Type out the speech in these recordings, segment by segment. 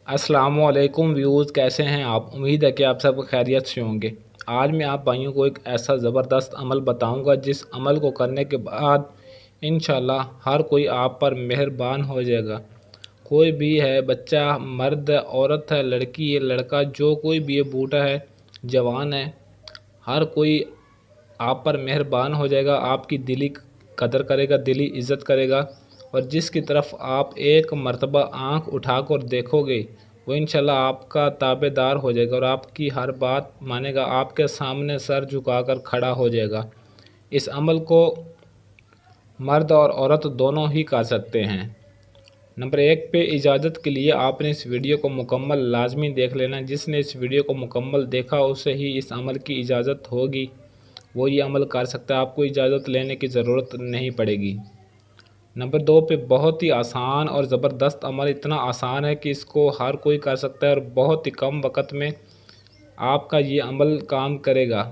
अस्सलामुअलैकुम व्यूज़, कैसे हैं आप। उम्मीद है कि आप सब खैरियत से होंगे। आज मैं आप भाइयों को एक ऐसा ज़बरदस्त अमल बताऊंगा जिस अमल को करने के बाद इंशाल्लाह हर कोई आप पर मेहरबान हो जाएगा। कोई भी है, बच्चा, मर्द, औरत है, लड़की है, लड़का, जो कोई भी है, बूढ़ा है, जवान है, हर कोई आप पर मेहरबान हो जाएगा। आपकी दिली कदर करेगा, दिली इज़्ज़त करेगा, और जिसकी तरफ आप एक मर्तबा आँख उठाकर देखोगे वो इंशाल्लाह आपका ताबेदार हो जाएगा और आपकी हर बात मानेगा, आपके सामने सर झुकाकर खड़ा हो जाएगा। इस अमल को मर्द और औरत दोनों ही कर सकते हैं। नंबर 1 पे इजाज़त के लिए आपने इस वीडियो को मुकम्मल लाजमी देख लेना। जिसने इस वीडियो को मुकम्मल देखा उसे ही इस अमल की इजाज़त होगी, वो ये अमल कर सकता है। आपको इजाज़त लेने की ज़रूरत नहीं पड़ेगी। नंबर 2 पे बहुत ही आसान और ज़बरदस्त अमल, इतना आसान है कि इसको हर कोई कर सकता है और बहुत ही कम वक़्त में आपका ये अमल काम करेगा।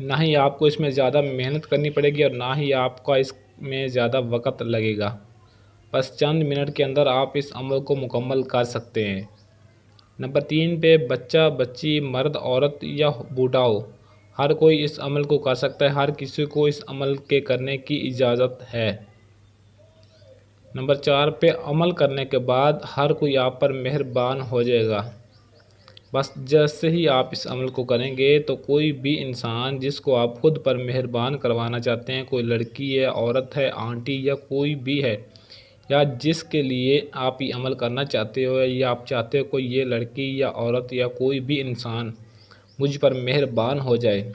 ना ही आपको इसमें ज़्यादा मेहनत करनी पड़ेगी और ना ही आपका इसमें ज़्यादा वक़्त लगेगा। बस चंद मिनट के अंदर आप इस अमल को मुकम्मल कर सकते हैं। नंबर 3 पे बच्चा, बच्ची, मर्द, औरत या बूढ़ा हो, हर कोई इस अमल को कर सकता है। हर किसी को इस अमल के करने की इजाज़त है। नंबर 4 पे अमल करने के बाद हर कोई आप पर मेहरबान हो जाएगा। बस जैसे ही आप इस अमल को करेंगे तो कोई भी इंसान जिसको आप खुद पर मेहरबान करवाना चाहते हैं, कोई लड़की है, औरत है, आंटी या कोई भी है, या जिसके लिए आप ये अमल करना चाहते हो या आप चाहते हो कोई ये लड़की या औरत या कोई भी इंसान मुझ पर मेहरबान हो जाए,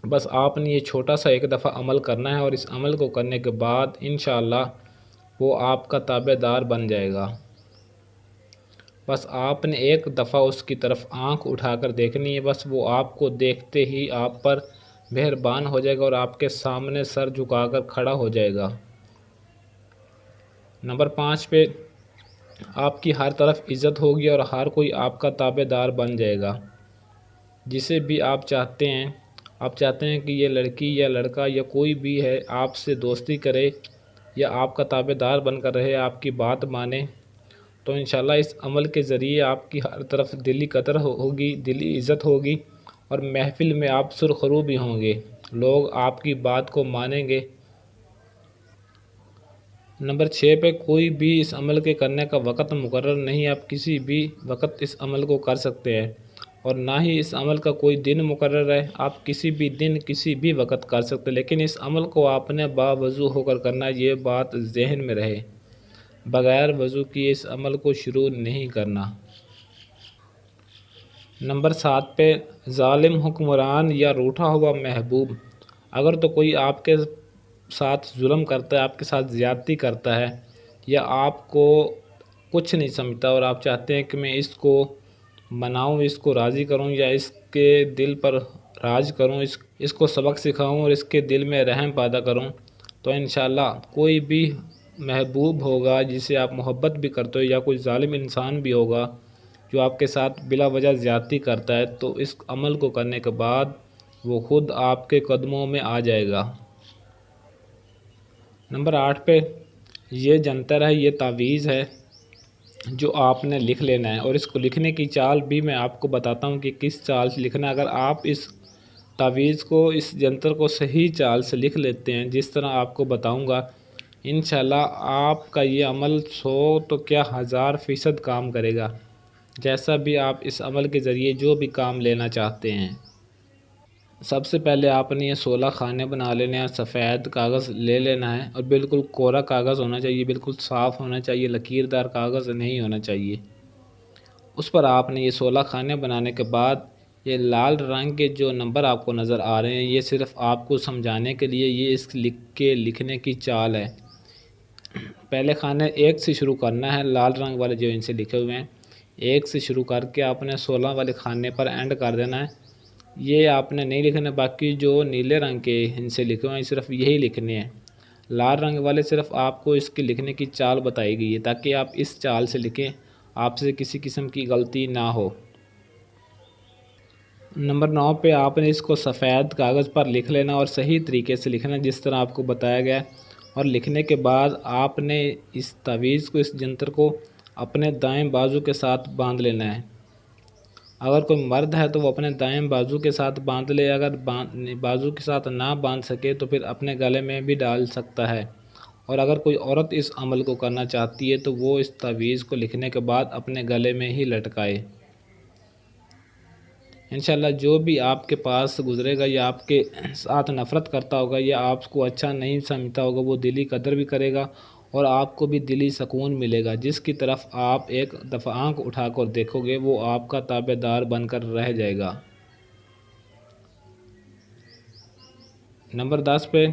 बस आपने ये छोटा सा एक दफ़ा अमल करना है और इस अमल को करने के बाद इंशाअल्लाह वो आपका ताबेदार बन जाएगा। बस आपने एक दफ़ा उसकी तरफ आंख उठाकर देखनी है, बस वो आपको देखते ही आप पर मेहरबान हो जाएगा और आपके सामने सर झुकाकर खड़ा हो जाएगा। नंबर 5 पे आपकी हर तरफ इज़्ज़त होगी और हर कोई आपका ताबेदार बन जाएगा। जिसे भी आप चाहते हैं, आप चाहते हैं कि ये लड़की या लड़का या कोई भी है आपसे दोस्ती करे या आपका ताबेदार बनकर रहे, आपकी बात माने, तो इंशाल्लाह इस अमल के ज़रिए आपकी हर तरफ दिली कदर होगी, दिली इज़्ज़त होगी और महफ़िल में आप सुरखरू भी होंगे। लोग आपकी बात को मानेंगे। नंबर 6 पे कोई भी इस अमल के करने का वक़्त मुकर्रर नहीं है। आप किसी भी वक़्त इस अमल को कर सकते हैं और ना ही इस अमल का कोई दिन मुकर्रर है। आप किसी भी दिन किसी भी वक़्त कर सकते हैं, लेकिन इस अमल को आपने बावज़ू होकर करना, ये बात ज़हन में रहे। बग़ैर वज़ू किए इस अमल को शुरू नहीं करना। नंबर 7 पे ज़ालिम हुक्मरान या रूठा हुआ महबूब, अगर तो कोई आपके साथ जुल्म करता है, आपके साथ ज़्यादती करता है या आपको कुछ नहीं समझता और आप चाहते हैं कि मैं इसको मनाऊं, इसको राज़ी करूं या इसके दिल पर राज करूं, इसको सबक सिखाऊं और इसके दिल में रहम पैदा करूं, तो इंशाल्लाह कोई भी महबूब होगा जिसे आप मोहब्बत भी करते हो या कोई ज़ालिम इंसान भी होगा जो आपके साथ बिला वजह ज़्यादती करता है, तो इस अमल को करने के बाद वो ख़ुद आपके कदमों में आ जाएगा। नंबर 8 पे ये जंतर है, ये तावीज़ है जो आपने लिख लेना है और इसको लिखने की चाल भी मैं आपको बताता हूँ कि किस चाल से लिखना है। अगर आप इस तावीज़ को, इस जंतर को सही चाल से लिख लेते हैं जिस तरह आपको बताऊँगा, इंशाल्लाह आपका ये अमल 100 तो क्या 1000% काम करेगा। जैसा भी आप इस अमल के ज़रिए जो भी काम लेना चाहते हैं। सबसे पहले आपने ये 16 खाने बना लेने हैं। सफ़ेद कागज़ ले लेना है और बिल्कुल कोरा कागज़ होना चाहिए, बिल्कुल साफ़ होना चाहिए, लकीरदार कागज़ नहीं होना चाहिए। उस पर आपने ये 16 खाने बनाने के बाद ये लाल रंग के जो नंबर आपको नज़र आ रहे हैं, ये सिर्फ़ आपको समझाने के लिए, ये इस लिखने की चाल है। पहले खाने 1 से शुरू करना है, लाल रंग वाले जो इनसे लिखे हुए हैं, 1 से शुरू करके आपने 16 वाले खाने पर एंड कर देना है। ये आपने नहीं लिखने, बाकी जो नीले रंग के इनसे लिखे हुए हैं सिर्फ यही लिखने हैं। लाल रंग वाले सिर्फ आपको इसके लिखने की चाल बताई गई है ताकि आप इस चाल से लिखें, आपसे किसी किस्म की गलती ना हो। नंबर 9 पे आपने इसको सफ़ेद कागज़ पर लिख लेना और सही तरीके से लिखना जिस तरह आपको बताया गया है। और लिखने के बाद आपने इस तावीज़ को, इस जंतर को अपने दाएं बाजू के साथ बांध लेना है। अगर कोई मर्द है तो वो अपने दाएं बाजू के साथ बांध ले, अगर बाजू के साथ ना बांध सके तो फिर अपने गले में भी डाल सकता है। और अगर कोई औरत इस अमल को करना चाहती है तो वो इस तावीज़ को लिखने के बाद अपने गले में ही लटकाए। इंशाल्लाह जो भी आपके पास गुज़रेगा या आपके साथ नफ़रत करता होगा या आपको अच्छा नहीं समझता होगा, वो दिली कदर भी करेगा और आपको भी दिली सुकून मिलेगा। जिसकी तरफ आप एक दफ़ा आँख उठाकर देखोगे वो आपका ताबेदार बनकर रह जाएगा। नंबर 10 पे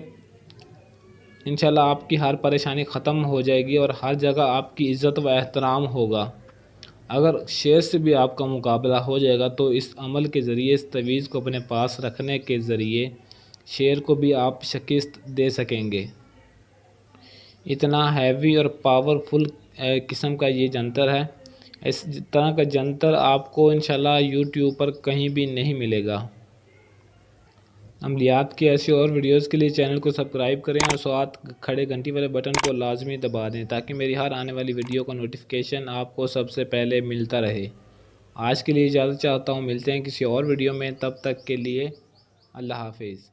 इंशाल्लाह आपकी हर परेशानी ख़त्म हो जाएगी और हर जगह आपकी इज़्ज़त व एहतराम होगा। अगर शेर से भी आपका मुकाबला हो जाएगा तो इस अमल के ज़रिए, इस तवीज़ को अपने पास रखने के ज़रिए शेर को भी आप शिकस्त दे सकेंगे। इतना हैवी और पावरफुल किस्म का ये जंतर है। इस तरह का जंतर आपको इंशाल्लाह यूट्यूब पर कहीं भी नहीं मिलेगा। अमलियात की ऐसी और वीडियोस के लिए चैनल को सब्सक्राइब करें और साथ खड़े घंटी वाले बटन को लाजमी दबा दें ताकि मेरी हर आने वाली वीडियो का नोटिफिकेशन आपको सबसे पहले मिलता रहे। आज के लिए इजाज़त चाहता हूँ, मिलते हैं किसी और वीडियो में, तब तक के लिए अल्लाह हाफिज़।